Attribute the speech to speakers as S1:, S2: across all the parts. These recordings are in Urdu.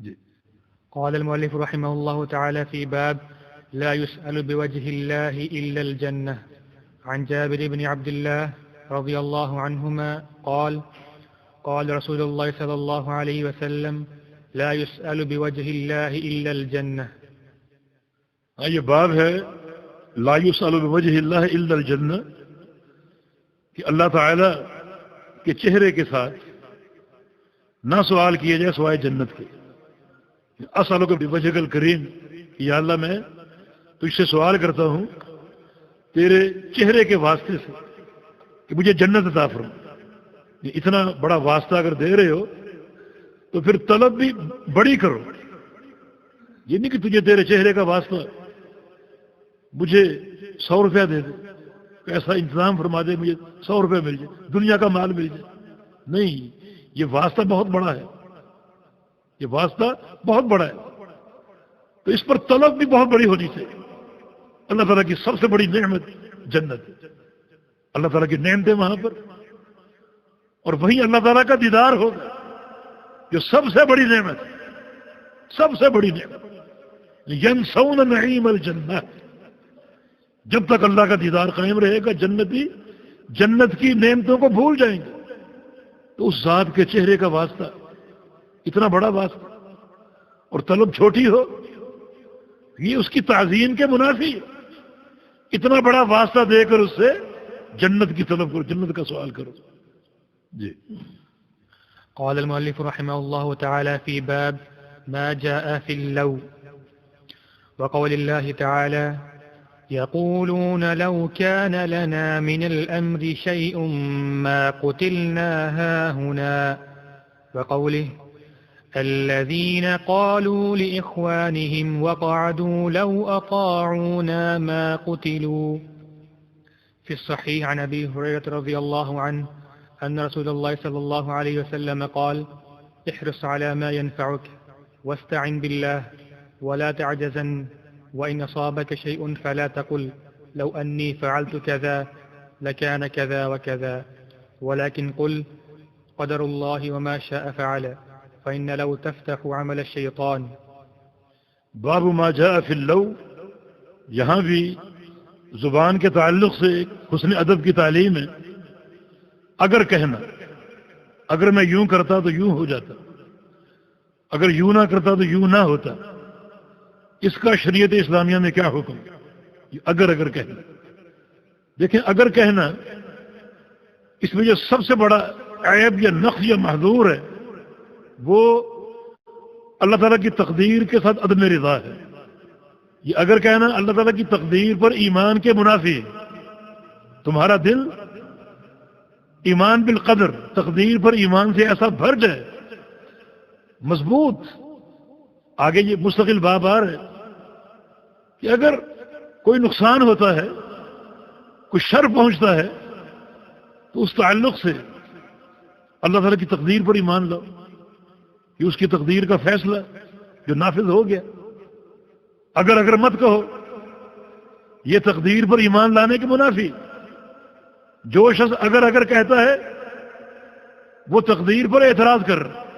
S1: جی
S2: قال المؤلف رحمه الله تعالى في باب لا يسأل بوجه الله إلا الجنة. عن جابر بن عبد الله رضي الله عنهما قال قال رسول الله صلى الله عليه وسلم لا يسأل بوجه الله إلا الجنة.
S1: یہ باب ہے لا يسأل بوجه الله إلا الجنة، کہ اللہ تعالی کے چہرے کے ساتھ نہ سوال کیے جائے سوائے جنت کے. اسألک بوجهک الکریم، یا اللہ میں تجھ سے سوال کرتا ہوں تیرے چہرے کے واسطے سے کہ مجھے جنت عطا فرما. اتنا بڑا واسطہ اگر دے رہے ہو تو پھر طلب بھی بڑی کرو. یہ نہیں کہ تجھے تیرے چہرے کا واسطہ مجھے 100 روپیہ دے دے، ایسا انتظام فرما دے مجھے 100 روپے مل جائے، دنیا کا مال مل جائے. نہیں، یہ واسطہ بہت بڑا ہے، یہ واسطہ بہت بڑا ہے، تو اس پر طلب بھی بہت بڑی ہونی چاہیے. اللہ تعالیٰ کی سب سے بڑی نعمت جنت ہے، اللہ تعالیٰ کی نعمتیں وہاں پر، اور وہیں اللہ تعالیٰ کا دیدار ہوگا جو سب سے بڑی نعمت ہے، سب سے بڑی نعمت. ینسون نعیم الجنہ، جب تک اللہ کا دیدار قائم رہے گا جنتی جنت کی نعمتوں کو بھول جائیں گے. تو اس ذات کے چہرے کا واسطہ اتنا بڑا واسطہ اور طلب چھوٹی ہو، یہ اس کی تعظیم کے منافی ہے. اتنا بڑا واسطہ دے کر اس سے جنت کی طلب کرو، جنت کا سوال کرو. جی
S2: قال المؤلف رحمه الله تعالى في باب ما جاء في اللو. وقول الله تعالى يقولون لو كان لنا من الأمر شيء ما قتلنا هاهنا. وقوله الذين قالوا لإخوانهم وقعدوا لو أطاعونا ما قتلوا. في الصحيح عن أبي هريرة رضي الله عنه أن رسول الله صلى الله عليه وسلم قال احرص على ما ينفعك واستعن بالله ولا تعجزن، وإن أصابك شيء فلا تقل لو أني فعلت كذا لكان كذا وكذا، ولكن قل قدر الله وما شاء فعل، فإن لو تفتح عمل الشيطان.
S1: باب ما جاء في اللو، یہاں بھی زبان کے تعلق سے ایک حسن ادب کی تعلیم ہے. اگر کہنا، اگر میں یوں کرتا تو یوں ہو جاتا، اگر یوں نہ کرتا تو یوں نہ ہوتا. اس کا شریعت اسلامیہ میں کیا حکم؟ اگر کہنا. دیکھیں، اگر کہنا اس میں جو سب سے بڑا عیب یا نقص یا محظور ہے وہ اللہ تعالیٰ کی تقدیر کے ساتھ عدم رضا ہے. یہ اگر کہنا اللہ تعالیٰ کی تقدیر پر ایمان کے منافی ہے. تمہارا دل ایمان بالقدر، تقدیر پر ایمان سے ایسا بھر جائے مضبوط. آگے یہ مستقل باب آ رہا ہے کہ اگر کوئی نقصان ہوتا ہے، کوئی شر پہنچتا ہے، تو اس تعلق سے اللہ تعالیٰ کی تقدیر پر ایمان لاؤ کہ اس کی تقدیر کا فیصلہ جو نافذ ہو گیا. اگر مت کہو، یہ تقدیر پر ایمان لانے کے منافی. جو شخص اگر کہتا ہے وہ تقدیر پر اعتراض کر رہا ہے،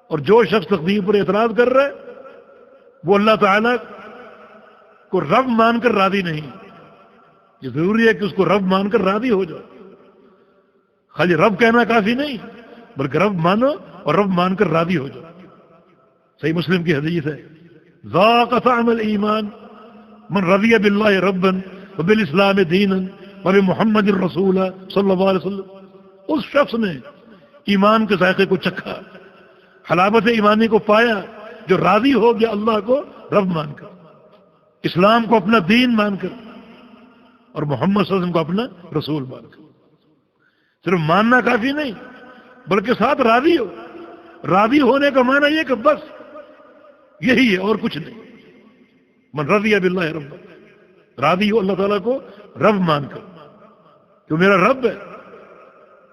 S1: اور جو شخص تقدیر پر اعتراض کر رہا ہے وہ اللہ تعالیٰ کو رب مان کر راضی نہیں. یہ ضروری ہے کہ اس کو رب مان کر راضی ہو جاؤ. خالی رب کہنا کافی نہیں، بلکہ رب مانو اور رب مان کر راضی ہو جاؤ. صحیح مسلم کی حدیث ہے، ذاق طعم الایمان من رضی باللہ ربا وبالاسلام دینا وبمحمد الرسول صلی اللہ علیہ وسلم. اس شخص نے ایمان کے ذائقے کو چکھا، حلاوت ایمانی کو پایا، جو راضی ہو گیا اللہ کو رب مان کر، اسلام کو اپنا دین مان کر، اور محمد صلی اللہ علیہ وسلم کو اپنا رسول مان کر. صرف ماننا کافی نہیں بلکہ ساتھ راضی ہو. راضی ہونے کا معنی یہ کہ بس یہی ہے اور کچھ نہیں. من رضی باللہ رب، راضی ہو اللہ تعالیٰ کو رب مان کر، جو میرا رب ہے.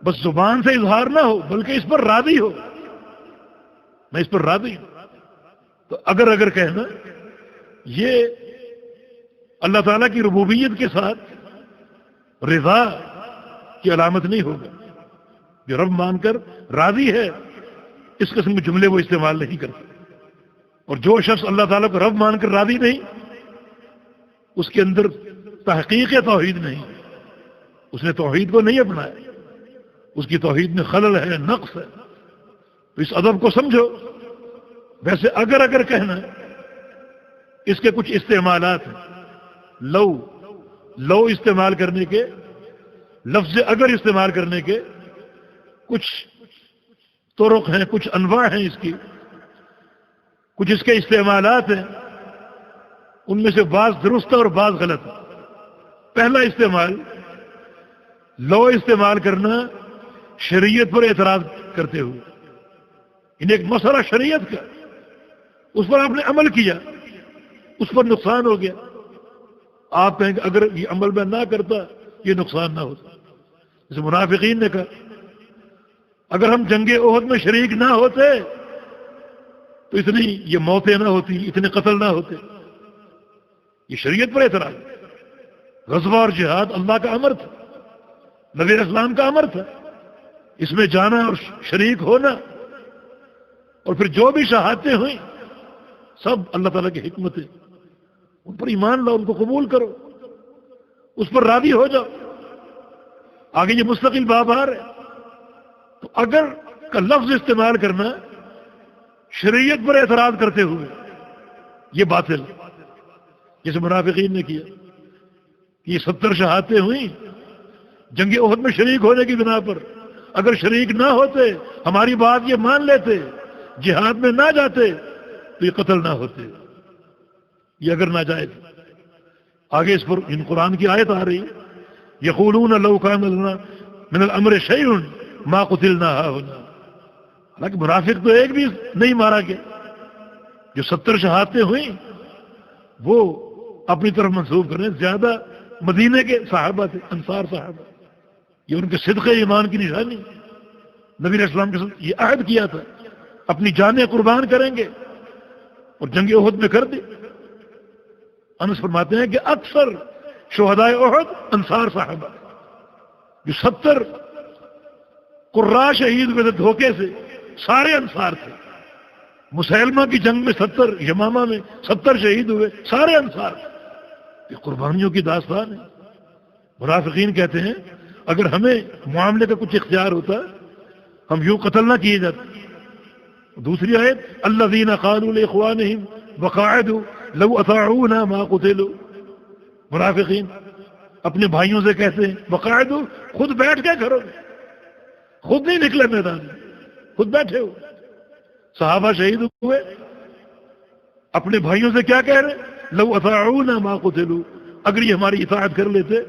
S1: بس زبان سے اظہار نہ ہو بلکہ اس پر راضی ہو، میں اس پر راضی ہوں. تو اگر کہنا یہ اللہ تعالیٰ کی ربوبیت کے ساتھ رضا کی علامت نہیں ہوگا. جو رب مان کر راضی ہے اس قسم کے جملے وہ استعمال نہیں کرتے. اور جو شخص اللہ تعالیٰ کو رب مان کر راضی نہیں، اس کے اندر تحقیق توحید نہیں، اس نے توحید کو نہیں اپنایا، اس کی توحید میں خلل ہے، نقص ہے. تو اس ادب کو سمجھو. ویسے اگر کہنا ہے، اس کے کچھ استعمالات ہیں. لو استعمال کرنے کے، لفظ اگر استعمال کرنے کے کچھ طرق ہیں، کچھ انواع ہیں اس کی، کچھ اس کے استعمالات ہیں. ان میں سے بعض درست اور بعض غلط ہے. پہلا استعمال، لو استعمال کرنا شریعت پر اعتراض کرتے ہوئے. انہیں ایک مسئلہ شریعت کا، اس پر آپ نے عمل کیا، اس پر نقصان ہو گیا. آپ کہیں کہ اگر یہ عمل میں نہ کرتا یہ نقصان نہ ہوتا. جیسے منافقین نے کہا اگر ہم جنگ احد میں شریک نہ ہوتے تو اتنی یہ موتیں نہ ہوتی، اتنے قتل نہ ہوتے. یہ شریعت پر اعتراض. غزوہ اور جہاد اللہ کا امر تھا، نبی اسلام کا امر تھا. اس میں جانا اور شریک ہونا، اور پھر جو بھی شہادتیں ہوئیں سب اللہ تعالیٰ کی حکمتیں. ان پر ایمان لاؤ، ان کو قبول کرو، اس پر راضی ہو جاؤ. آگے یہ مستقل باب آ رہے. تو اگر کا لفظ استعمال کرنا شریعت پر اعتراض کرتے ہوئے یہ باطل، جیسے منافقین نے کیا کہ یہ 70 شہادتیں ہوئیں جنگ احد میں شریک ہونے کی بنا پر. اگر شریک نہ ہوتے، ہماری بات یہ مان لیتے، جہاد میں نہ جاتے تو یہ قتل نہ ہوتے. یہ اگر ناجائز. آگے اس پر ان قرآن کی آیت آ رہی ہے، یقولون لو کان لنا من الامر شیء ما قتلنا هاهنا. حالانکہ منافق تو ایک بھی نہیں مارا گیا. جو 70 شہادتیں ہوئیں وہ اپنی طرف منسوب کریں، زیادہ مدینے کے صحابہ تھے، انصار صحابہ. یہ ان کے صدق ایمان کی نشانی. نبی علیہ السلام کے ساتھ یہ عہد کیا تھا اپنی جانیں قربان کریں گے، اور جنگ احد میں کر دی. انس فرماتے ہیں کہ اکثر شہدائے احد انصار صحابہ، جو 70 قرا شہید ہوئے تھے دھوکے سے، سارے انصار تھے. مسیلمہ کی جنگ میں 70، یمامہ میں 70 شہید ہوئے، سارے انصار. یہ قربانیوں کی داستان ہے. منافقین کہتے ہیں اگر ہمیں معاملے کا کچھ اختیار ہوتا ہم یوں قتل نہ کیے جاتے. دوسری آیت الذین قالوا لاخوانہم وقاعدوا لو اطاعونا ما قتلوا. منافقین اپنے بھائیوں سے کہتے ہیں وقاعدوا، خود بیٹھ کے گھروں میں، خود نہیں نکلے میدان میں، خود بیٹھے ہو. صحابہ شہید ہوئے، اپنے بھائیوں سے کیا کہہ رہے؟ لو اطاعونا ما قتلوا، اگر یہ ہماری اطاعت کر لیتے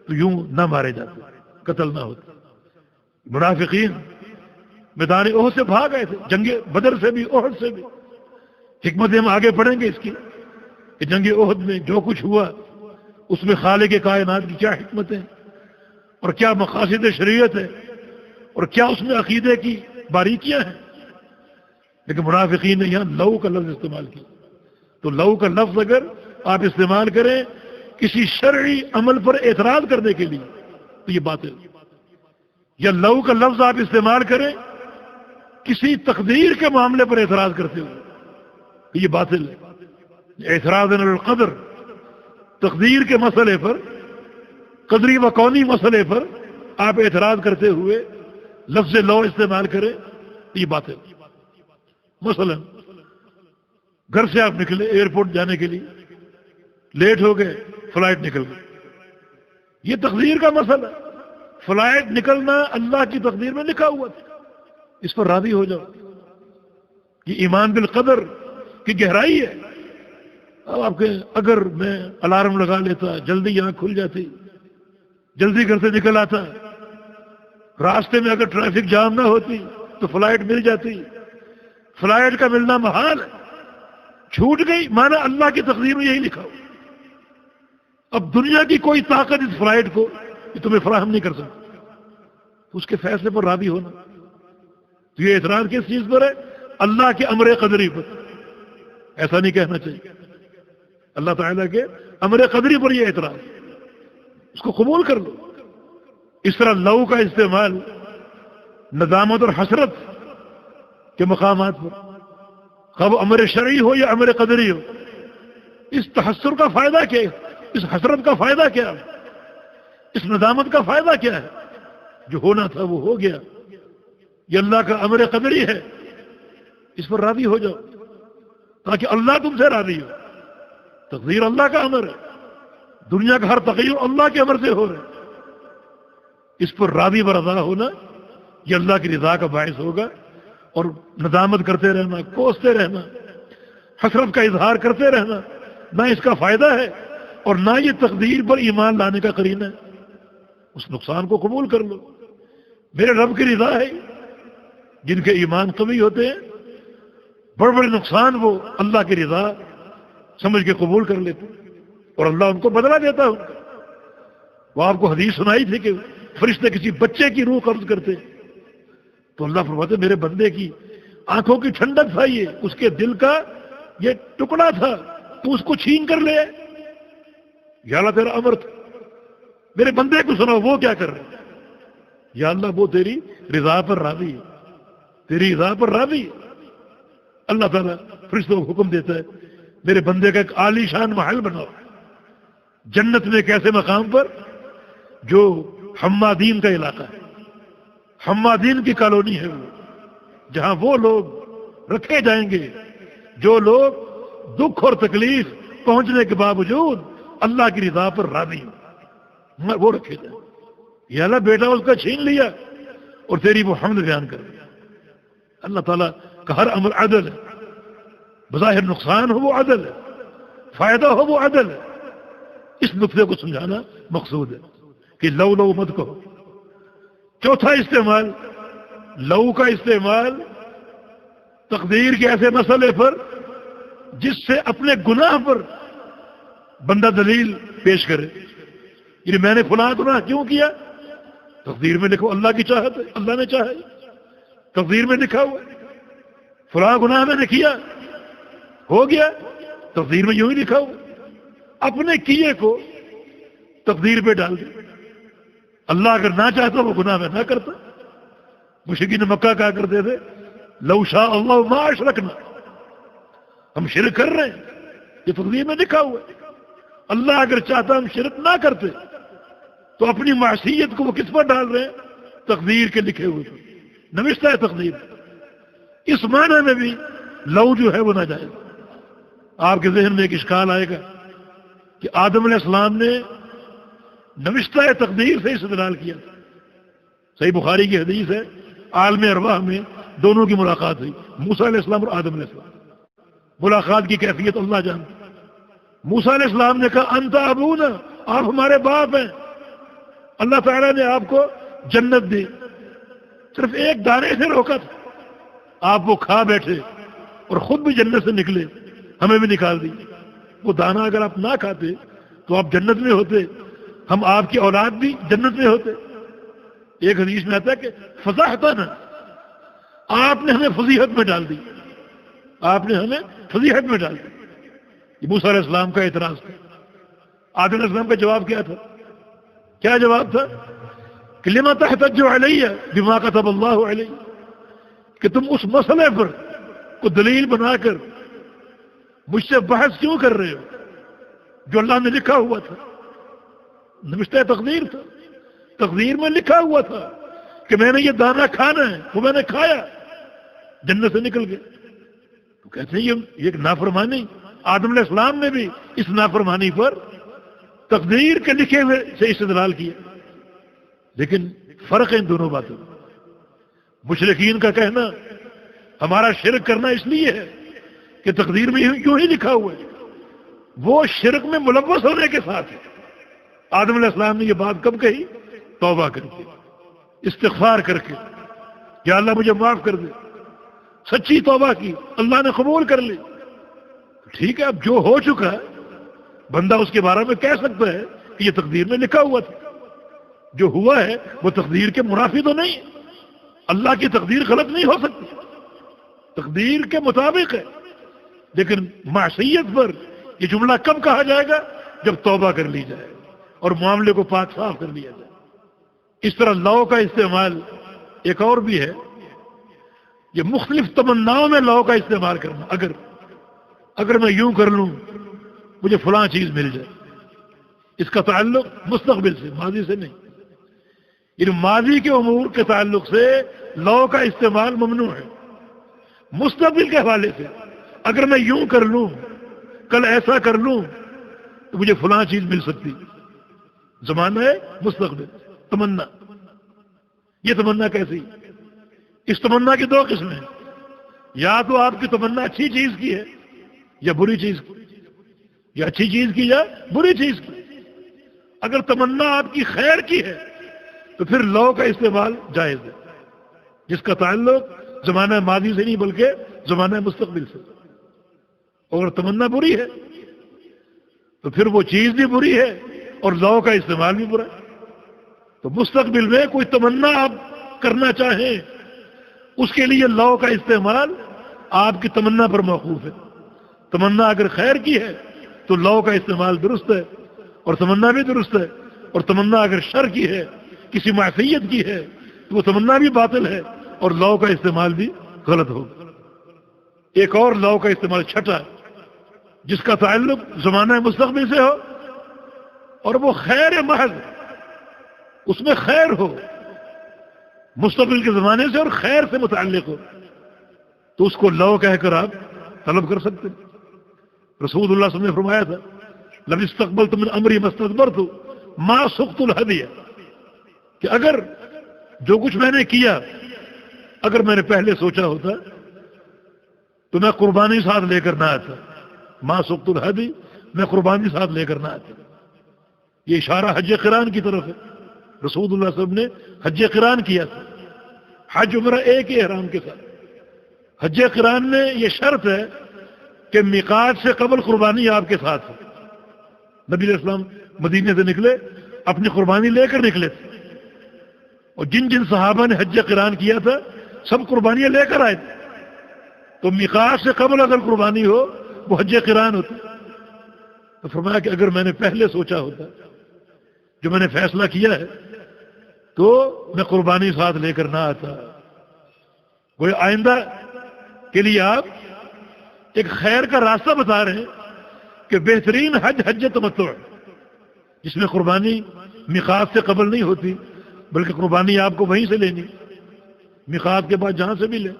S1: تو یوں نہ مارے جاتے، قتل نہ ہوتے. منافقین میدان احد سے بھاگ گئے تھے، جنگ بدر سے بھی، احد سے بھی. حکمت ہم آگے پڑھیں گے اس کی کہ جنگ احد میں جو کچھ ہوا اس میں خالق کائنات کی کیا حکمتیں اور کیا مقاصد شریعت ہے اور کیا اس میں عقیدے کی باریکیاں ہیں. لیکن منافقین نے یہاں لو کا لفظ استعمال کیا. تو لو کا لفظ اگر آپ استعمال کریں کسی شرعی عمل پر اعتراض کرنے کے لیے تو یہ باطل. یا لو کا لفظ آپ استعمال کریں کسی تقدیر کے معاملے پر اعتراض کرتے ہوئے تو یہ باطل ہے. اعتراض علی القدر، تقدیر کے مسئلے پر، قدری و کونی مسئلے پر آپ اعتراض کرتے ہوئے لفظ لو استعمال کریں تو یہ باطل. مثلا گھر سے آپ نکلے ایئرپورٹ جانے کے لیے، لیٹ ہو گئے، فلائٹ نکل گئی. یہ تقدیر کا مسئلہ. فلائٹ نکلنا اللہ کی تقدیر میں لکھا ہوا تھا، اس پر راضی ہو جاؤ. یہ ایمان بالقدر کی گہرائی ہے. اب آپ کہیں اگر میں الارم لگا لیتا، جلدی یہاں کھل جاتی، جلدی گھر سے نکل آتا، راستے میں اگر ٹریفک جام نہ ہوتی تو فلائٹ مل جاتی. فلائٹ کا ملنا محال ہے، چھوٹ گئی، مانا اللہ کی تقدیر میں یہی لکھا ہو. اب دنیا کی کوئی طاقت اس فلائٹ کو یہ تمہیں فراہم نہیں کر سکتی. تو اس کے فیصلے پر راضی ہونا. تو یہ اعتراض کس چیز پر ہے؟ اللہ کے امر قدری پر. ایسا نہیں کہنا چاہیے. اللہ تعالیٰ کے امر قدری پر یہ اعتراض، اس کو قبول کر لو. اس طرح لو کا استعمال ندامت اور حسرت کے مقامات پر، خواہ وہ امر شرعی ہو یا امر قدری ہو، اس تحسر کا فائدہ کیا ہے؟ اس حسرت کا فائدہ کیا ہے؟ اس ندامت کا فائدہ کیا ہے؟ جو ہونا تھا وہ ہو گیا، یہ اللہ کا امر قدری ہے، اس پر راضی ہو جاؤ تاکہ اللہ تم سے راضی ہو۔ تقدیر اللہ کا امر ہے، دنیا کا ہر تغیر اللہ کے امر سے ہو رہا ہے، اس پر راضی برضا ہونا یہ اللہ کی رضا کا باعث ہوگا، اور ندامت کرتے رہنا، کوستے رہنا، حسرت کا اظہار کرتے رہنا، نہ اس کا فائدہ ہے اور نہ یہ تقدیر پر ایمان لانے کا قرینہ ہے۔ اس نقصان کو قبول کر لو، میرے رب کی رضا ہے۔ جن کے ایمان قوی ہوتے ہیں بڑے بڑے نقصان وہ اللہ کی رضا سمجھ کے قبول کر لیتے ہیں، اور اللہ ان کو بدلہ دیتا ہے ان کا۔ وہ آپ کو حدیث سنائی تھی کہ فرشتے کسی بچے کی روح قبض کرتے تو اللہ فرماتے میرے بندے کی آنکھوں کی ٹھنڈک تھا، یہ اس کے دل کا یہ ٹکڑا تھا، تو اس کو چھین کر لے، یا اللہ تیرا امر تھا، میرے بندے کو سناؤ وہ کیا کر رہے؟ یا اللہ وہ تیری رضا پر راضی ہے، تیری رضا پر راضی ہے۔ اللہ تعالیٰ فرشتوں کو حکم دیتا ہے میرے بندے کا ایک عالی شان محل بناؤ جنت میں، ایک ایسے مقام پر جو حمادین کا علاقہ ہے، حمادین کی کالونی ہے وہ، جہاں وہ لوگ رکھے جائیں گے جو لوگ دکھ اور تکلیف پہنچنے کے باوجود اللہ کی رضا پر راضی ہوں، وہ رکھے جائیں۔ یا اللہ بیٹا اس کا چھین لیا اور تیری وہ حمد بیان کر دیا۔ اللہ تعالیٰ کا ہر امر عدل ہے، بظاہر نقصان ہو وہ عدل ہے، فائدہ ہو وہ عدل ہے۔ اس نقطے کو سمجھانا مقصود ہے کہ لو لو مت کہو۔ چوتھا استعمال، لو کا استعمال تقدیر کے ایسے مسئلے پر جس سے اپنے گناہ پر بندہ دلیل پیش کرے، یعنی میں نے فلاں گناہ کیوں کیا؟ تقدیر میں لکھو اللہ کی چاہت ہے، اللہ نے چاہا ہے، تقدیر میں لکھا ہوا ہے۔ فلاں گناہ میں نے کیا، ہو گیا، تقدیر میں یوں ہی لکھا ہوا۔ اپنے کیے کو تقدیر پہ ڈال دیا۔ اللہ اگر نہ چاہتا وہ گناہ میں نہ کرتا۔ مشرکین مکہ کہا کرتے تھے لو شاء اللہ ما اشرکنا، ہم شرک کر رہے ہیں، یہ تقدیر میں لکھا ہوا ہے۔ اللہ اگر چاہتا ہم شرک نہ کرتے تو اپنی معصیت کو وہ کس پر ڈال رہے ہیں؟ تقدیر کے لکھے ہوئے پر، نوشتہ ہے تقدیر۔ اس معنی میں بھی لو جو ہے وہ ناجائز۔ آپ کے ذہن میں ایک اشکال آئے گا کہ آدم علیہ السلام نے نوشتہ تقدیر سے استدلال کیا تھا۔ صحیح بخاری کی حدیث ہے، عالم ارواح میں دونوں کی ملاقات ہوئی، موسیٰ علیہ السلام اور آدم علیہ السلام۔ ملاقات کی کیفیت اللہ جانتا۔ موسیٰ علیہ السلام نے کہا انت ابونا، آپ ہمارے باپ ہیں، اللہ تعالیٰ نے آپ کو جنت دی، صرف ایک دانے سے روکا تھا، آپ وہ کھا بیٹھے اور خود بھی جنت سے نکلے، ہمیں بھی نکال دی۔ وہ دانا اگر آپ نہ کھاتے تو آپ جنت میں ہوتے، ہم آپ کی اولاد بھی جنت میں ہوتے۔ ایک حدیث میں آتا ہے کہ فضاحتنا، آپ نے ہمیں فضیحت میں ڈال دی، آپ نے ہمیں فضیحت میں ڈال دی۔ یہ موسیٰ علیہ السلام کا اعتراض تھا۔ آدم علیہ السلام کا جواب کیا تھا؟ کیا جواب تھا؟ کہ لما تحتج علیہ بما كتب اللہ علیہ، کہ تم اس مسئلے پر کو دلیل بنا کر مجھ سے بحث کیوں کر رہے ہو جو اللہ نے لکھا ہوا تھا؟ نوشتہ تقدیر تھا، تقدیر میں لکھا ہوا تھا کہ میں نے یہ دانہ کھانا ہے، وہ میں نے کھایا، جنت سے نکل گئے۔ تو کہتے ہیں یہ ایک نافرمانی۔ آدم علیہ السلام نے بھی اس نافرمانی پر تقدیر کے لکھے ہوئے سے استدلال کیا۔ لیکن فرق ہے ان دونوں باتوں میں۔ مشرکین کا کہنا ہمارا شرک کرنا اس لیے ہے کہ تقدیر میں یوں ہی لکھا ہوا ہے، وہ شرک میں ملوث ہونے کے ساتھ ہے۔ آدم علیہ السلام نے یہ بات کب کہی؟ توبہ کر کے، استغفار کر کے، یا اللہ مجھے معاف کر دے، سچی توبہ کی، اللہ نے قبول کر لی۔ ٹھیک ہے، اب جو ہو چکا ہے بندہ اس کے بارے میں کہہ سکتا ہے کہ یہ تقدیر میں لکھا ہوا تھا، جو ہوا ہے وہ تقدیر کے منافی تو نہیں ہے، اللہ کی تقدیر غلط نہیں ہو سکتی، تقدیر کے مطابق ہے۔ لیکن معصیت پر یہ جملہ کب کہا جائے گا؟ جب توبہ کر لی جائے اور معاملے کو پاک صاف کر لیا جائے۔ اس طرح لو کا استعمال ایک اور بھی ہے یہ مختلف تمناؤں میں لو کا استعمال کرنا. اگر میں یوں کر لوں مجھے فلاں چیز مل جائے. اس کا تعلق مستقبل سے، ماضی سے نہیں. یعنی ماضی کے امور کے تعلق سے لو کا استعمال ممنوع ہے. مستقبل کے حوالے سے اگر میں یوں کر لوں، کل ایسا کر لوں تو مجھے فلاں چیز مل سکتی. زمانہ ہے مستقبل، تمنا. یہ تمنا کیسی؟ اس تمنا کی دو قسمیں ہیں. یا تو آپ کی تمنا اچھی چیز کی ہے یا بری چیز کی، یا اچھی چیز کی یا بری چیز کی. اگر تمنا آپ کی خیر کی ہے تو پھر لو کا استعمال جائز ہے، جس کا تعلق زمانہ ماضی سے نہیں بلکہ زمانہ مستقبل سے. اور تمنا بری ہے تو پھر وہ چیز بھی بری ہے اور لو کا استعمال بھی برا ہے. تو مستقبل میں کوئی تمنا آپ کرنا چاہیں اس کے لیے لو کا استعمال آپ کی تمنا پر موقوف ہے. تمنا اگر خیر کی ہے تو لو کا استعمال درست ہے اور تمنا بھی درست ہے. اور تمنا اگر شر کی ہے، کسی معصیت کی ہے، تو وہ تمنا بھی باطل ہے اور لو کا استعمال بھی غلط ہوگا. ایک اور لو کا استعمال چھٹا جس کا تعلق زمانہ مستقبل سے ہو اور وہ خیر محض، اس میں خیر ہو، مستقبل کے زمانے سے اور خیر سے متعلق ہو، تو اس کو لو کہہ کر آپ طلب کر سکتے ہیں. رسول اللہ صلی اللہ علیہ وسلم نے فرمایا تھا لَوِ اسْتَقْبَلْتُ مِنْ أَمْرِي مَا اسْتَدْبَرْتُ مَا سُقْتُ الْهَدْيَ، کہ اگر جو کچھ میں نے کیا اگر میں نے پہلے سوچا ہوتا تو میں قربانی ساتھ لے کر نہ آتا. ما سقت الہدی، میں قربانی ساتھ لے کر نہ آتا. یہ اشارہ حج قران کی طرف ہے. رسول اللہ صلی اللہ علیہ وسلم نے حج قران کیا تھا، حج عمرہ ایک ہی احرام کے ساتھ. حج قران میں یہ شرط ہے کہ میقات سے قبل قربانی آپ کے ساتھ ہو. نبی علیہ السلام مدینے سے نکلے، اپنی قربانی لے کر نکلے تھے، اور جن جن صحابہ نے حج قران کیا تھا سب قربانیاں لے کر آئے تھے. تو میقات سے قبل اگر قربانی ہو وہ حج قران ہوتا. تو فرمایا کہ اگر میں نے پہلے سوچا ہوتا، جو میں نے فیصلہ کیا ہے، تو میں قربانی ساتھ لے کر نہ آتا. وہ آئندہ کے لیے آپ ایک خیر کا راستہ بتا رہے ہیں کہ بہترین حج تمتع ہے، جس میں قربانی میقات سے قبل نہیں ہوتی بلکہ قربانی آپ کو وہیں سے لینی، میقات کے بعد جہاں سے بھی لے.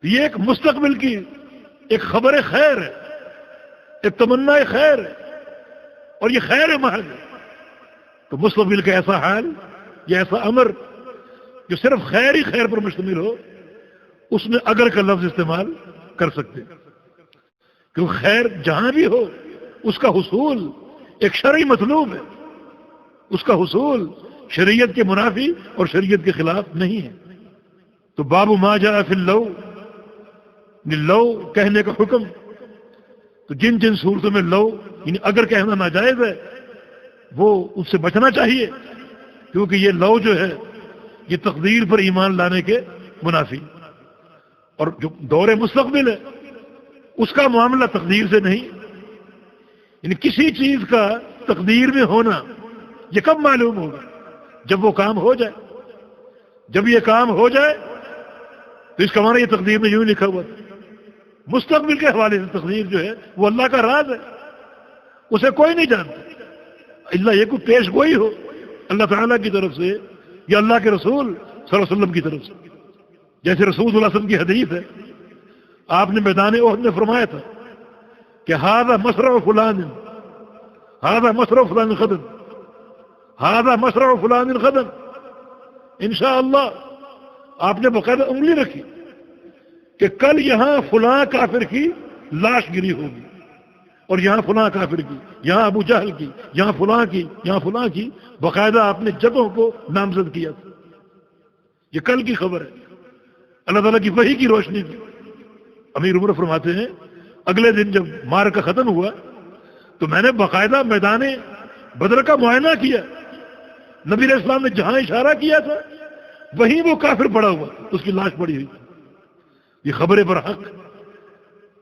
S1: یہ ایک مستقبل کی ایک خبر خیر ہے، ایک تمنا خیر ہے، اور یہ خیر محض ہے. تو مستقبل کا ایسا حال یا ایسا امر جو صرف خیر ہی خیر پر مشتمل ہو، اس میں اگر کا لفظ استعمال کر سکتے، کیونکہ خیر جہاں بھی ہو اس کا حصول ایک شرعی مطلوب ہے، اس کا حصول شریعت کے منافی اور شریعت کے خلاف نہیں ہے. تو باب ما جاء فی اللو، لو کہنے کا حکم. تو جن جن صورتوں میں لو یعنی اگر کہنا ناجائز ہے وہ اس سے بچنا چاہیے، کیونکہ یہ لو جو ہے یہ تقدیر پر ایمان لانے کے منافی. اور جو دور مستقبل ہے اس کا معاملہ تقدیر سے نہیں. یعنی کسی چیز کا تقدیر میں ہونا یہ کب معلوم ہوگا؟ جب وہ کام ہو جائے. جب یہ کام ہو جائے تو اس کا معنی یہ تقدیر میں یوں لکھا ہوا تھا. مستقبل کے حوالے سے تقدیر جو ہے وہ اللہ کا راز ہے، اسے کوئی نہیں جانتا اللہ یہ کوئی پیش گوئی ہو اللہ تعالیٰ کی طرف سے یا اللہ کے رسول صلی اللہ علیہ وسلم کی طرف سے. جیسے رسول صلی اللہ علیہ وسلم کی حدیث ہے، آپ نے میدان احد میں فرمایا تھا کہ ھذا مصرع فلان، ھذا مصرع فلان غدا، ھذا مصرع فلان غدا. انشاءاللہ آپ نے باقاعدہ انگلی رکھی کہ کل یہاں فلاں کافر کی لاش گری ہوگی، اور یہاں فلاں کافر کی، یہاں ابو جہل کی، یہاں فلاں کی، یہاں فلاں کی. باقاعدہ آپ نے جگہوں کو نامزد کیا تھا. یہ کل کی خبر ہے، اللہ تعالیٰ کی وحی کی روشنی میں. امیر عمر فرماتے ہیں اگلے دن جب معرکہ ختم ہوا تو میں نے باقاعدہ میدان بدر کا معائنہ کیا. نبی علیہ السلام نے جہاں اشارہ کیا تھا وہیں وہ کافر پڑا ہوا، اس کی لاش پڑی ہوئی. یہ خبر پر حق،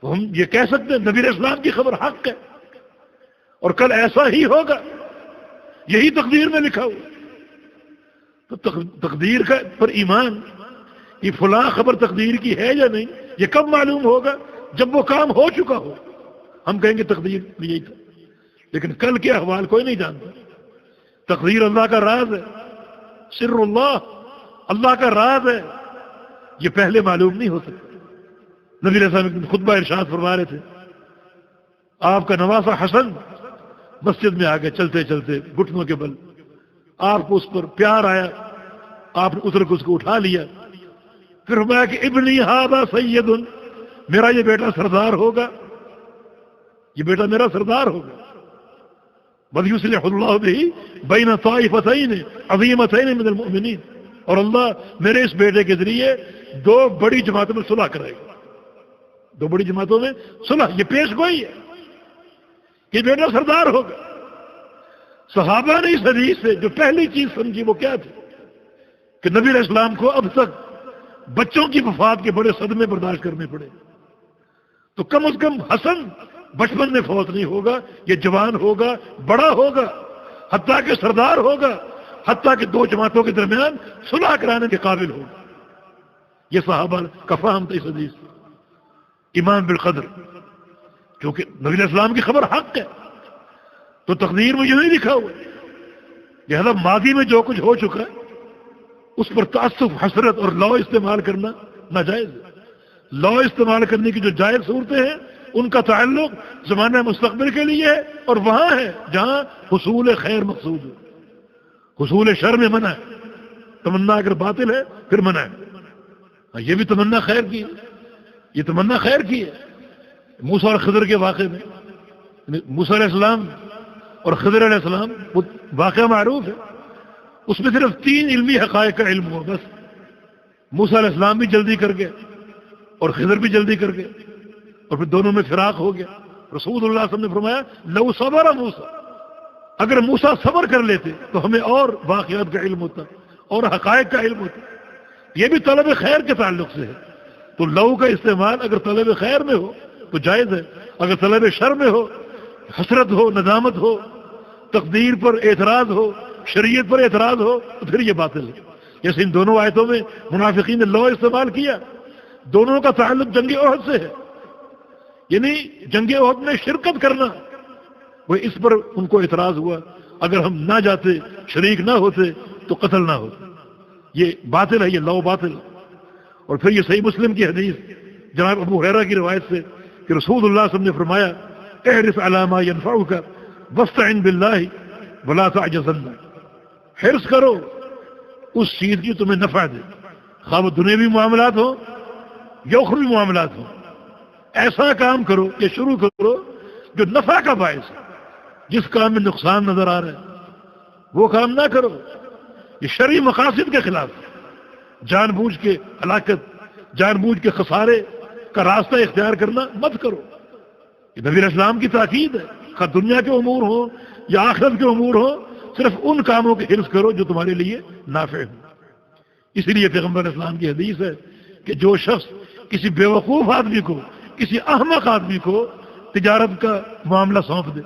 S1: تو ہم یہ کہہ سکتے ہیں نبی علیہ السلام کی خبر حق ہے اور کل ایسا ہی ہوگا، یہی تقدیر میں لکھا ہوا. تو تقدیر کا پر ایمان یہ فلاں خبر تقدیر کی ہے یا نہیں، یہ کب معلوم ہوگا؟ جب وہ کام ہو چکا ہو، ہم کہیں گے تقدیر میں یہی تھا، لیکن کل کے احوال کوئی نہیں جانتا۔ تقدیر اللہ کا راز ہے، سر اللہ، اللہ کا راز ہے، یہ پہلے معلوم نہیں ہو سکتا۔ نبی علیہ السلام خطبہ ارشاد فرما رہے تھے، آپ کا نواسا حسن مسجد میں آگے چلتے چلتے گھٹنوں کے بل، آپ کو اس پر پیار آیا، آپ نے اتر کے اس کو اٹھا لیا، پھر فرمایا کہ ابنی ھذا سید، میرا یہ بیٹا سردار ہوگا، یہ بیٹا میرا سردار ہوگا۔ وَلْيُصْلِحُ اللَّهُ بِهِ بَيْنَ طَائِفَتَيْنِ عَظِیمَتَيْنِ مِنَ الْمُؤْمِنِینَ، اور اللہ میرے اس بیٹے کے ذریعے دو بڑی جماعتوں میں صلح کرائے گا، دو بڑی جماعتوں میں صلح، یہ پیش گوئی ہے، یہ بیٹا سردار ہوگا۔ صحابہ نے اس حدیث سے جو پہلی چیز سمجھی وہ کیا تھی کہ نبی علیہ السلام کو اب تک بچوں کی وفات کے بڑے صدمے برداشت کرنے پڑے، تو کم از کم حسن بچپن میں فوت نہیں ہوگا، یہ جوان ہوگا، بڑا ہوگا، حتیٰ کہ سردار ہوگا، حتیٰ کہ دو جماعتوں کے درمیان صلح کرانے کے قابل ہوگا۔ یہ صحابہ کا فہم تھا اس حدیث، ایمان بالقدر، کیونکہ نبی علیہ السلام کی خبر حق ہے، تو تقدیر میں یہ نہیں لکھا ہوا ہے، لہذا ماضی میں جو کچھ ہو چکا ہے اس پر تعصب، حسرت اور لو استعمال کرنا ناجائز ہے۔ لو استعمال کرنے کی جو جائز صورتیں ہیں ان کا تعلق زمانہ مستقبل کے لیے ہے، اور وہاں ہے جہاں حصول خیر مقصود ہے، حصول شر میں منع ہے۔ تمنا اگر باطل ہے پھر منع ہے، یہ بھی تمنا خیر کی ہے، یہ تمنا خیر کی ہے۔ موسیٰ اور خضر کے واقعے میں، موسیٰ علیہ السلام اور خضر علیہ السلام، وہ واقعہ معروف ہے، اس میں صرف 3 علمی حقائق کا علم ہوا بس۔ موسیٰ علیہ السلام بھی جلدی کر گئے اور خضر بھی جلدی کر گئے، اور پھر دونوں میں فراق ہو گیا۔ رسول اللہ صلی اللہ علیہ وسلم نے فرمایا لو صبر موسیٰ، اگر موسیٰ صبر کر لیتے تو ہمیں اور واقعات کا علم ہوتا اور حقائق کا علم ہوتا۔ یہ بھی طلب خیر کے تعلق سے ہے، تو لو کا استعمال اگر طلب خیر میں ہو تو جائز ہے، اگر طلب شر میں ہو، حسرت ہو، ندامت ہو، تقدیر پر اعتراض ہو، شریعت پر اعتراض ہو، تو پھر یہ باطل ہے۔ جیسے ان دونوں آیتوں میں منافقین نے لو استعمال کیا، دونوں کا تعلق جنگ احد سے ہے، یعنی جنگ احد میں شرکت کرنا، وہ اس پر ان کو اعتراض ہوا، اگر ہم نہ جاتے، شریک نہ ہوتے تو قتل نہ ہوتا۔ یہ باطل ہے، یہ لو باطل ہے۔ اور پھر یہ صحیح مسلم کی حدیث جناب ابو ہریرہ کی روایت سے کہ رسول اللہ صلی اللہ علیہ وسلم نے فرمایا احرص علی ما ينفعک واستعن باللہ ولا تعجزن، حرص کرو اس چیز کی تمہیں نفع دے، خواہ وہ دنیاوی معاملات ہوں یا اخروی معاملات ہوں، ایسا کام کرو یا شروع کرو جو نفع کا باعث ہے۔ جس کام میں نقصان نظر آ رہا ہے وہ کام نہ کرو، یہ شرعی مقاصد کے خلاف ہے۔ جان بوجھ کے ہلاکت، جان بوجھ کے خسارے کا راستہ اختیار کرنا مت کرو۔ یہ نبی علیہ السلام کی تاکید ہے، خواہ دنیا کے امور ہوں یا آخرت کے امور ہوں، صرف ان کاموں کے حرص کرو جو تمہارے لیے نافع ہوں۔ اسی لیے پیغمبر علیہ السلام کی حدیث ہے کہ جو شخص کسی بیوقوف آدمی کو، کسی احمق آدمی کو تجارت کا معاملہ سونپ دے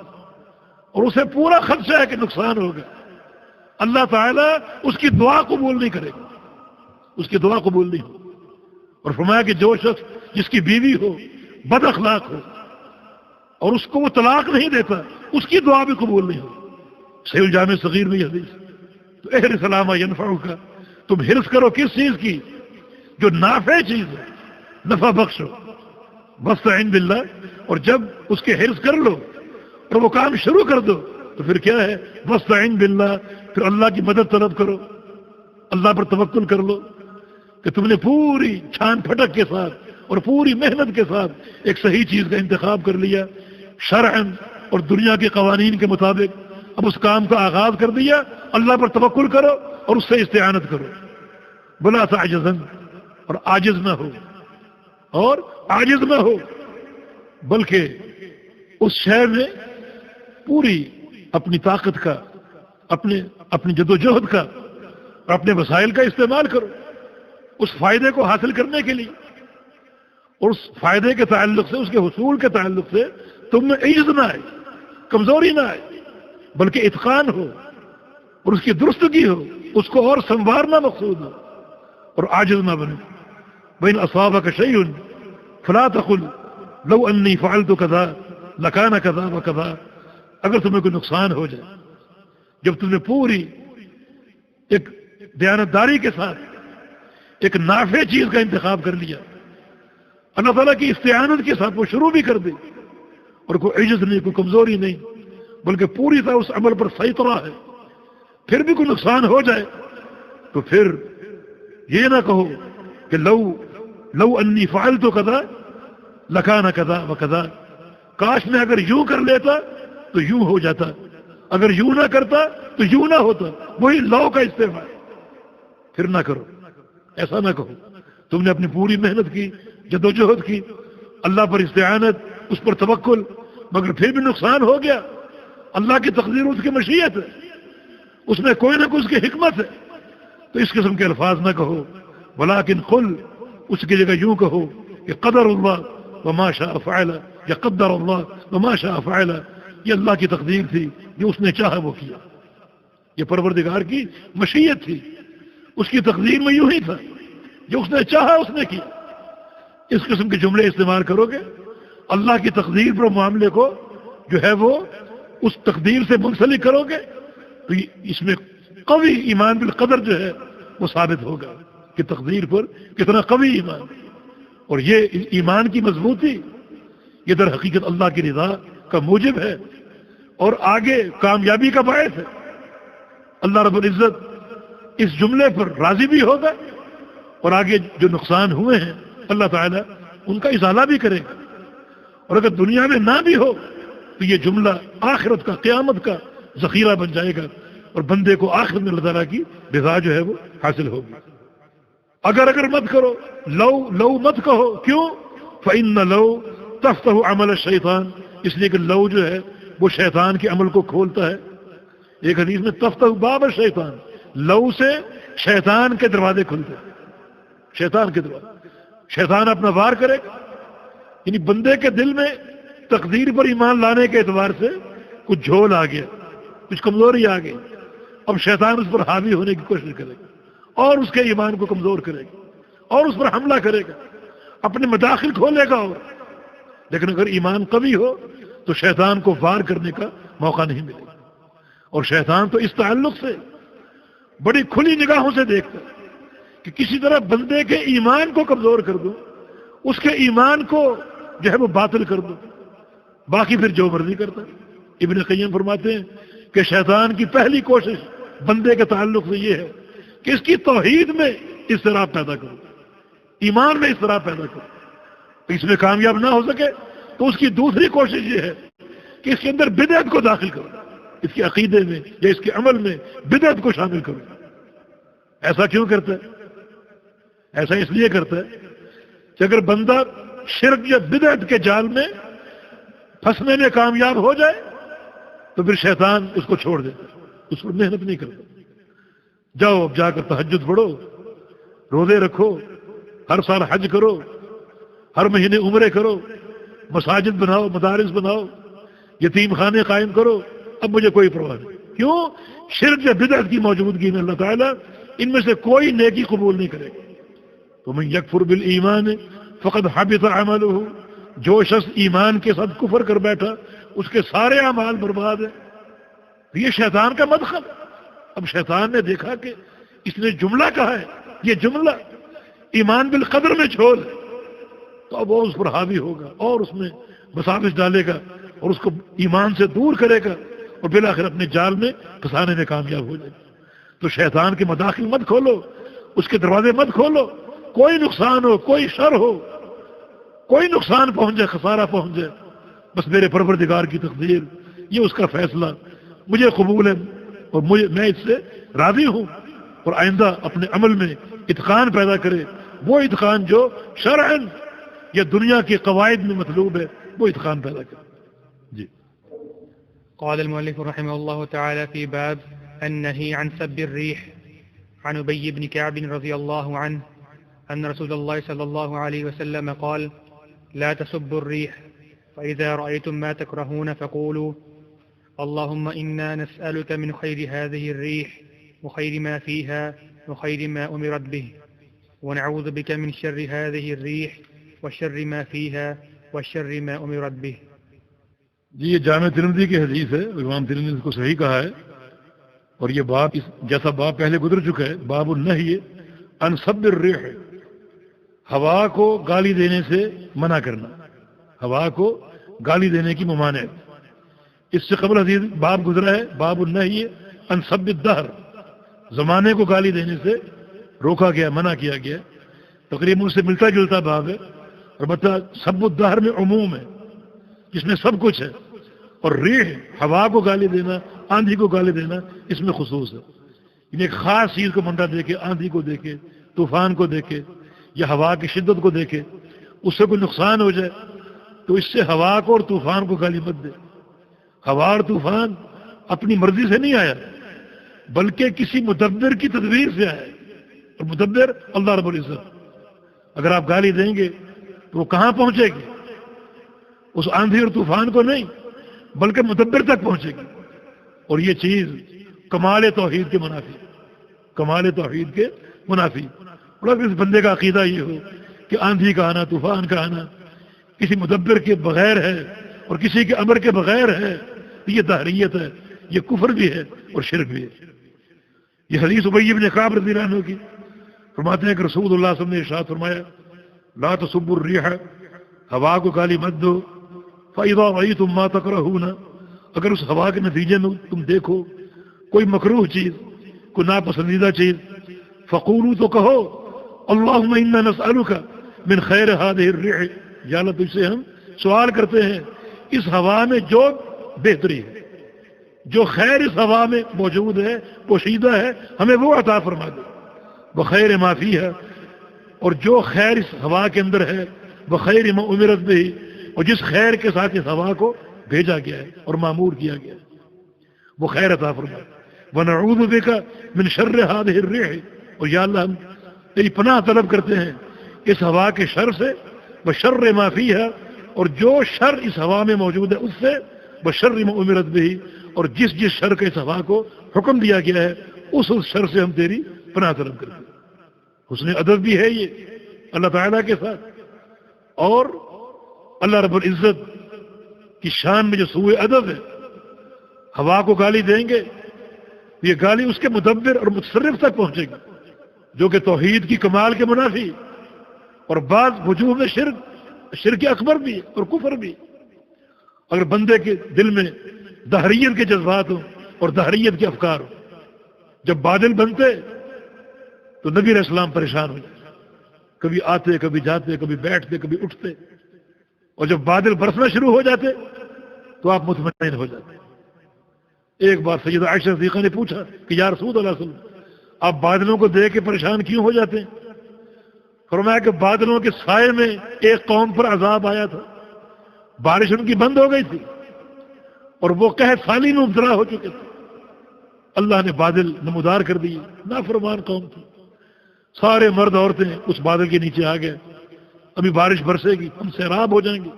S1: اور اسے پورا خدشہ ہے کہ نقصان ہوگا، اللہ تعالیٰ اس کی دعا قبول نہیں کرے گا، اس کی دعا قبول نہیں ہو۔ اور فرمایا کہ جو شخص جس کی بیوی ہو، بد اخلاق ہو، اور اس کو وہ طلاق نہیں دیتا، اس کی دعا بھی قبول نہیں ہو۔ صحیح الجامع صغیر میں یہ حدیث۔ تو احرص علی ما ینفعک، تم حرص کرو کس چیز کی؟ جو نافع چیز ہے، نفع بخش ہو۔ واستعن باللہ، اور جب اس کے حرص کر لو اور وہ کام شروع کر دو تو پھر کیا ہے؟ واستعن باللہ، پھر اللہ کی مدد طلب کرو، اللہ پر توکل کر لو کہ تم نے پوری چھان پھٹک کے ساتھ اور پوری محنت کے ساتھ ایک صحیح چیز کا انتخاب کر لیا، شرعاً اور دنیا کے قوانین کے مطابق اب اس کام کا آغاز کر دیا، اللہ پر توکل کرو اور اس سے استعانت کرو۔ بلا تعجزن، اور عاجز نہ ہو، اور عاجز نہ ہو، بلکہ اس شے میں پوری اپنی طاقت کا، اپنی جدوجہد کا اور اپنے وسائل کا استعمال کرو اس فائدے کو حاصل کرنے کے لیے، اور اس فائدے کے تعلق سے، اس کے حصول کے تعلق سے تم میں عجز نہ آئے، کمزوری نہ آئے، بلکہ اتقان ہو اور اس کی درستگی ہو، اس کو اور سنوارنا مقصود ہو، اور عاجز نہ بنے۔ وإن أصابك شيء فلا تقل لو أني فعلت كذا لكان كذا وكذا. اگر تمہیں کوئی نقصان ہو جائے، جب تم نے پوری ایک دیانتداری کے ساتھ ایک نافع چیز کا انتخاب کر لیا، اللہ تعالیٰ کی استعانت کے ساتھ وہ شروع بھی کر دی، اور کوئی عجز نہیں، کوئی کمزوری نہیں، بلکہ پوری طرح اس عمل پر سیطرہ ہے، پھر بھی کوئی نقصان ہو جائے تو پھر یہ نہ کہو کہ لو انی فعلت کذا لکان کذا وکذا، کاش میں اگر یوں کر لیتا تو یوں ہو جاتا، اگر یوں نہ کرتا تو یوں نہ ہوتا. وہی لو کا استعمال. پھر نہ کرو، ایسا نہ کہو. تم نے اپنی پوری محنت کی، جدوجہد کی، اللہ پر استعانت، اس پر توکل، مگر پھر بھی نقصان ہو گیا. اللہ کی تقدیر، اس کی مشیت ہے، اس میں کوئی نہ کوئی اس کی حکمت ہے. تو اس قسم کے الفاظ نہ کہو، ولیکن قل، اس کی جگہ یوں کہو کہ قدر اللہ وما شاء فعل، یا قدر اللہ وما شاء فعل، یہ اللہ کی تقدیر تھی، جو اس نے چاہا وہ کیا. یہ پروردگار کی مشیت تھی، اس کی تقدیر میں یوں ہی تھا، جو اس نے چاہا اس نے کیا. اس قسم کے جملے استعمال کرو گے، اللہ کی تقدیر پر معاملے کو جو ہے وہ اس تقدیر سے منسلک کرو گے، تو اس میں قوی ایمان بالقدر جو ہے وہ ثابت ہوگا کہ تقدیر پر کتنا قوی ایمان. اور یہ ایمان کی مضبوطی یہ در حقیقت اللہ کی رضا کا موجب ہے، اور آگے کامیابی کا باعث ہے. اللہ رب العزت اس جملے پر راضی بھی ہوگا، اور آگے جو نقصان ہوئے ہیں اللہ تعالیٰ ان کا ازالہ بھی کرے گا. اور اگر دنیا میں نہ بھی ہو تو یہ جملہ آخرت کا، قیامت کا ذخیرہ بن جائے گا، اور بندے کو آخرت میں اللہ تعالیٰ کی رضا جو ہے وہ حاصل ہوگی. اگر مت کرو، لو مت کہو. کیوں؟ فإن لو تفتح عمل الشیطان، اس لیے کہ لو جو ہے وہ شیطان کے عمل کو کھولتا ہے. ایک حدیث میں تفتح باب الشیطان، لو سے شیطان کے دروازے کھلتے ہیں. شیطان کے دروازے، شیطان اپنا وار کرے گا. یعنی بندے کے دل میں تقدیر پر ایمان لانے کے اعتبار سے کچھ جھول آ گیا، کچھ کمزوری آ گئی. اب شیطان اس پر حاوی ہونے کی کوشش کرے گا، اور اس کے ایمان کو کمزور کرے گا، اور اس پر حملہ کرے گا، اپنے مداخل کھولے گا. لیکن اگر ایمان قوی ہو تو شیطان کو وار کرنے کا موقع نہیں ملے گا. اور شیطان تو اس تعلق سے بڑی کھلی نگاہوں سے دیکھتا ہے کہ کسی طرح بندے کے ایمان کو کمزور کر دو، اس کے ایمان کو جو ہے وہ باطل کر دو، باقی پھر جو مرضی کرتا ہے. ابن قیم فرماتے ہیں کہ شیطان کی پہلی کوشش بندے کے تعلق سے یہ ہے کہ اس کی توحید میں اضطراب پیدا کرو، ایمان میں اضطراب پیدا کرو. اس میں کامیاب نہ ہو سکے تو اس کی دوسری کوشش یہ ہے کہ اس کے اندر بدعت کو داخل کرو، اس کے عقیدے میں یا اس کے عمل میں بدعت کو شامل کرو. ایسا کیوں کرتا ہے؟ ایسا اس لیے کرتا ہے کہ اگر بندہ شرک یا بدعت کے جال میں پھنسنے میں کامیاب ہو جائے تو پھر شیطان اس کو چھوڑ دیتا ہے، اس پر محنت نہیں کرتا. جاؤ اب جا کر تہجد پڑھو، روزے رکھو، ہر سال حج کرو، ہر مہینے عمرے کرو، مساجد بناؤ، مدارس بناؤ، یتیم خانے قائم کرو، اب مجھے کوئی پرواہ نہیں. کیوں؟ شرک یا بدعت کی موجودگی میں اللہ تعالیٰ ان میں سے کوئی نیکی قبول نہیں کرے گا. ومن یکفر بالایمان فقد حبط عملہ، جو شخص ایمان کے ساتھ کفر کر بیٹھا اس کے سارے اعمال برباد ہیں. یہ شیطان کا مدخل. اب شیطان نے دیکھا کہ اس نے جملہ کہا ہے، یہ جملہ ایمان بالقدر میں چھول ہے، تو اب وہ اس پر حاوی ہوگا اور اس میں مساوس ڈالے گا اور اس کو ایمان سے دور کرے گا اور بالآخر اپنے جال میں پھنسانے میں کامیاب ہو جائے گا. تو شیطان کے مداخل مت کھولو، اس کے دروازے مت کھولو. کوئی نقصان ہو، کوئی شر ہو، کوئی نقصان پہنچ جائے، خسارہ پہنچ جائے، بس میرے پروردگار کی تقدیر، یہ اس کا فیصلہ مجھے قبول ہے اور میں اس سے راضی ہوں. اور آئندہ اپنے عمل میں اتقان پیدا کرے، وہ اتقان جو شرعاً یا دنیا کے قواعد میں مطلوب ہے، وہ اتقان پیدا کرے. جی.
S2: قال المؤلف رحمه الله تعالى في باب النهي عن سب الريح عن أبي بن كعب رضي الله عنه أن رسول الله صلى الله عليه وسلم قال لا تسبوا الريح فإذا رأيتم ما تكرهون فقولوا اللهم إنا نسألك من خير هذه الريح وخير ما فيها وخير ما أمرت به ونعوذ بك من شر هذه الريح وشر ما فيها وشر ما أمرت به.
S1: جی یہ جامع ترمذی کی حدیث ہے، امام ترمذی نے اس کو صحیح کہا ہے، اور یہ باب جیسا باب پہلے گزر چکا ہے، باب النہی عن سب الريح، ہوا کو گالی دینے سے منع کرنا، ہوا کو گالی دینے کی ممانعت. اس سے قبل حدیث باب گزرا ہے باب النہی عن سب الدہر، زمانے کو گالی دینے سے روکا گیا، منع کیا گیا. تقریباً اس سے ملتا جلتا باب ہے، البتہ سب الدہر میں عموم ہے جس میں سب کچھ ہے، اور ریح ہوا کو گالی دینا، آندھی کو گالی دینا اس میں خصوص ہے. یعنی ایک خاص چیز کو بندہ دیکھے، آندھی کو دیکھے، طوفان کو دیکھے یا ہوا کی شدت کو دیکھے، اس سے کوئی نقصان ہو جائے تو اس سے ہوا کو اور طوفان کو گالی مت دے. ہوا اور طوفان اپنی مرضی سے نہیں آیا بلکہ کسی مدبر کی تدبیر سے آیا، اور مدبر اللہ رب العزت. اگر آپ گالی دیں گے تو وہ کہاں پہنچے گی؟ اس آندھی اور طوفان کو نہیں بلکہ مدبر تک پہنچے گی. اور یہ چیز کمال توحید کے منافی، کمال توحید کے منافی. اور اگر اس بندے کا عقیدہ یہ ہو کہ آندھی کا آنا، طوفان کا آنا کسی مدبر کے بغیر ہے اور کسی کے امر کے بغیر ہے، تو یہ دہریت ہے، یہ کفر بھی ہے اور شرک بھی ہے. یہ حدیث ابی بن کعب رضی اللہ عنہ کی، فرماتے ہیں کہ رسول اللہ صلی اللہ علیہ وسلم نے ارشاد فرمایا لا تسبوا الريح، ہوا کو گالی مت دو. فَإِذَا رَأَيْتُم مَّا تَكْرَهُونَ، اگر اس ہوا کے نتیجے میں تم دیکھو کوئی مکروہ چیز، کوئی ناپسندیدہ چیز، فقولوا، تو کہو اللهم انا نسألك من خیر هذه الريح، یا اللہ تجھ سے ہم سوال کرتے ہیں اس ہوا میں جو بہتری ہے، جو خیر اس ہوا میں موجود ہے، پوشیدہ ہے، ہمیں وہ عطا فرما دے. بخیر ما فیہا، اور جو خیر اس ہوا کے اندر ہے، بخیر ما امرت به، اور جس خیر کے ساتھ اس ہوا کو بھیجا گیا ہے اور معمور کیا گیا ہے، وہ خیر عطا فرما. ونعوذ بک من شر هذه الريح، اور یا اللہ ہم تیری پناہ طلب کرتے ہیں اس ہوا کے شر سے، بشر ما فیہا، اور جو شر اس ہوا میں موجود ہے اس سے، بشر ما امرت به، اور جس شر کے اس ہوا کو حکم دیا گیا ہے اس شر سے ہم تیری پناہ طلب کرتے ہیں. حسن ادب بھی ہے یہ اللہ تعالیٰ کے ساتھ، اور اللہ رب العزت کی شان میں جو سوء ادب ہے. ہوا کو گالی دیں گے یہ گالی اس کے مدبر اور متصرف تک پہنچے گی جو کہ توحید کی کمال کے منافی، اور بعض وجوہ میں شرک اکبر بھی اور کفر بھی. اگر بندے کے دل میں دہریت کے جذبات ہوں اور دہریت کے افکار ہوں، جب بادل بنتے تو نبی علیہ السلام پریشان ہو جاتے، کبھی آتے، کبھی جاتے، کبھی بیٹھتے، کبھی اٹھتے، اور جب بادل برسنا شروع ہو جاتے تو آپ مطمئن ہو جاتے. ایک بار سیدہ عائشہ صدیقہ نے پوچھا کہ یا رسول اللہ صلی اللہ علیہ وسلم، آپ بادلوں کو دیکھ کے پریشان کیوں ہو جاتے ہیں؟ فرمایا کہ بادلوں کے سائے میں ایک قوم پر عذاب آیا تھا، بارش ان کی بند ہو گئی تھی اور وہ قحط سالی میں مبتلا ہو چکے تھے. اللہ نے بادل نمودار کر دیے، نافرمان قوم تھی. سارے مرد عورتیں اس بادل کے نیچے آ گئے، ابھی بارش برسے گی، ہم سیراب ہو جائیں گے.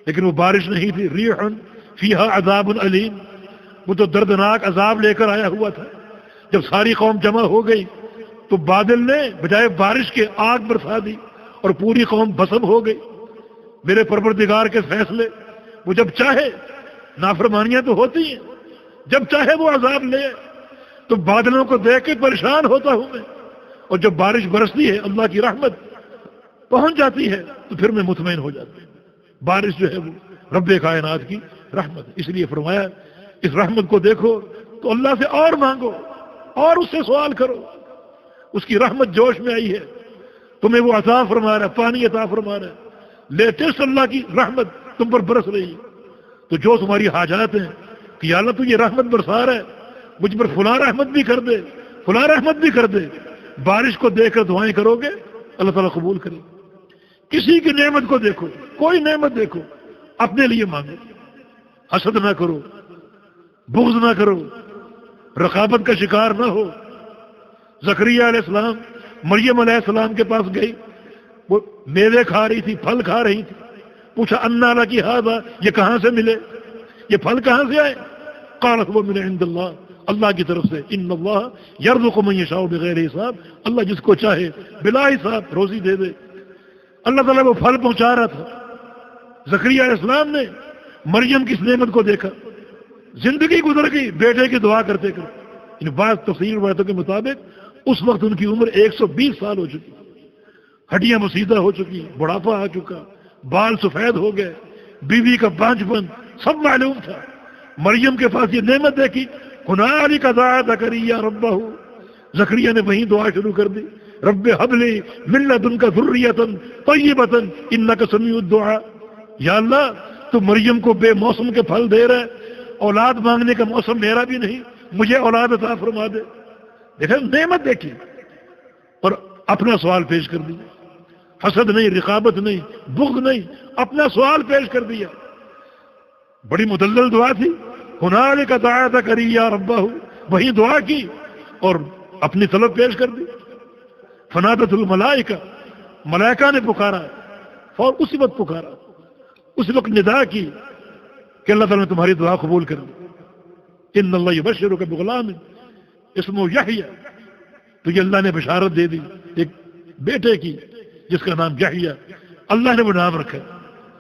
S1: لیکن وہ بارش نہیں تھی، ریح فیہا عذاب علیم، وہ تو دردناک عذاب لے کر آیا ہوا تھا. جب ساری قوم جمع ہو گئی تو بادل نے بجائے بارش کے آگ برسا دی اور پوری قوم بھسم ہو گئی. میرے پروردگار کے فیصلے، وہ جب چاہے، نافرمانیاں تو ہوتی ہیں، جب چاہے وہ عذاب لے. تو بادلوں کو دیکھ کے پریشان ہوتا ہوں میں، اور جب بارش برستی ہے، اللہ کی رحمت پہنچ جاتی ہے تو پھر میں مطمئن ہو جاتا ہوں. بارش جو ہے وہ رب کائنات کی رحمت. اس لیے فرمایا اس رحمت کو دیکھو تو اللہ سے اور مانگو اور اس سے سوال کرو. اس کی رحمت جوش میں آئی ہے، تمہیں وہ عطا فرما رہا ہے، پانی عطا فرما رہا ہے، لیٹسٹ اللہ کی رحمت تم پر برس رہی ہے. تو جو تمہاری حاجات ہیں کہ یا اللہ تو یہ رحمت برسا رہا ہے، مجھ پر فلاں رحمت بھی کر دے، فلاں رحمت بھی کر دے. بارش کو دیکھ کر دعائیں کرو گے اللہ تعالیٰ قبول کرے. کسی کی نعمت کو دیکھو، کوئی نعمت دیکھو، اپنے لیے مانگو، حسد نہ کرو، بغض نہ کرو، رقابت کا شکار نہ ہو. زکریا علیہ السلام مریم علیہ السلام کے پاس گئی، وہ میوے کھا رہی تھی، پھل کھا رہی تھی. پوچھا انا لکی ھذا، یہ کہاں سے ملے، یہ پھل کہاں سے آئے؟ قالت وہ من عند اللہ، اللہ کی طرف سے، ان اللہ یرزق من یشاء بغیر حساب، اللہ جس کو چاہے بلا حساب روزی دے دے۔ اللہ تعالیٰ کو پھل پہنچا رہا تھا۔ زکریا علیہ السلام نے مریم کی اس نعمت کو دیکھا، زندگی گزر گئی بیٹے کی دعا کرتے کرتے۔ ان بعض تفسیر روایتوں کے مطابق اس وقت ان کی عمر 120 سال ہو چکی، ہڈیاں مسیدہ ہو چکی، بڑھاپا آ چکا، بال سفید ہو گئے، بیوی کا بانج بند سب معلوم تھا۔ مریم کے پاس یہ نعمت دیکھی، ہنالک دعا زکریا ربہ، زکریا نے وہیں دعا شروع کر دی، رب ہب لی من لدنک ذریۃ طیبۃ انک سمیع الدعاء۔ یا اللہ تو مریم کو بے موسم کے پھل دے رہا ہے، اولاد مانگنے کا موسم میرا بھی نہیں، مجھے اولاد عطا فرما دے۔ دیکھیں نعمت دیکھی اور اپنا سوال پیش کر دیا، حسد نہیں، رقابت نہیں، بغض نہیں، اپنا سوال پیش کر دیا۔ بڑی مدلل دعا تھی، ہنالک دعا زکریا ربہ، وہی دعا کی اور اپنی طلب پیش کر دی۔ فنادت الملائکہ، ملائکہ نے پکارا، اور اسی وقت پکارا، اس وقت ندا کی کہ اللہ تعالیٰ نے تمہاری دعا قبول کر دی۔ ان اللہ یبشرک بغلام اسمہ یحییٰ، تو یہ اللہ نے بشارت دے دی ایک بیٹے کی جس کا نام یحییٰ، اللہ نے وہ نام رکھا،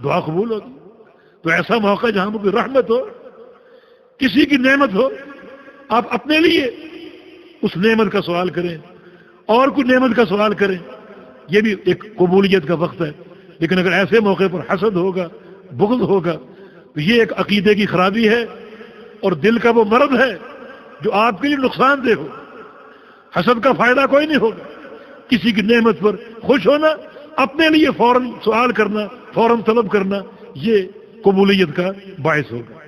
S1: دعا قبول ہوگی۔ تو ایسا موقع جہاں پر کوئی رحمت ہو، کسی کی نعمت ہو، آپ اپنے لیے اس نعمت کا سوال کریں اور کوئی نعمت کا سوال کریں، یہ بھی ایک قبولیت کا وقت ہے۔ لیکن اگر ایسے موقع پر حسد ہوگا، بغض ہوگا، تو یہ ایک عقیدے کی خرابی ہے اور دل کا وہ مرض ہے جو آپ کے لیے نقصان دہ ہو۔ حسد کا فائدہ کوئی نہیں ہوگا، کسی کی نعمت پر خوش ہونا، اپنے لیے فوراً سوال کرنا، فوراً طلب کرنا، یہ قبولیت کا باعث ہوگا۔